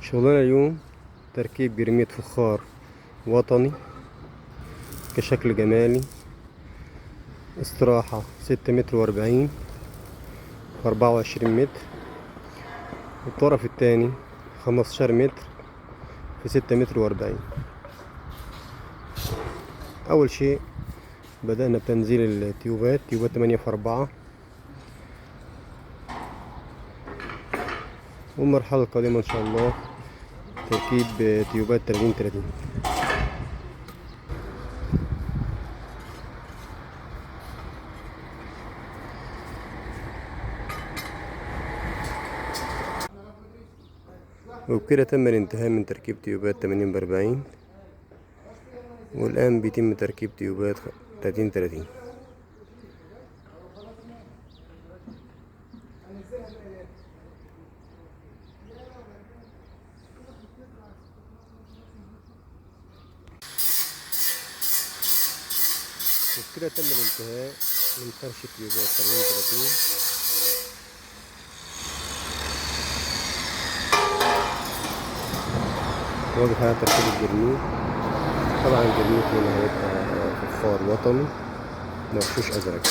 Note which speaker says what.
Speaker 1: شغلنا اليوم تركيب برمية فخار وطني كشكل جمالي. استراحة 6 متر و40 في 24 متر، والطرف التاني 15 متر في 6 متر و40. أول شيء بدأنا بتنزيل التيوبات، تيوبات 8 في 4، والمرحلة القادمة إن شاء الله تركيب تيوبات 30 في 30. وبكده تم الانتهاء من تركيب تيوبات 80 في 40، والآن بيتم تركيب تيوبات 30 في 30. وبكده تم الانتهاء من فرش التيوبات 30 في 30. واضح على تركيب الجرنيت. طبعا الجرنيت هنا هيبقى فخار وطني مرشوش أزرق.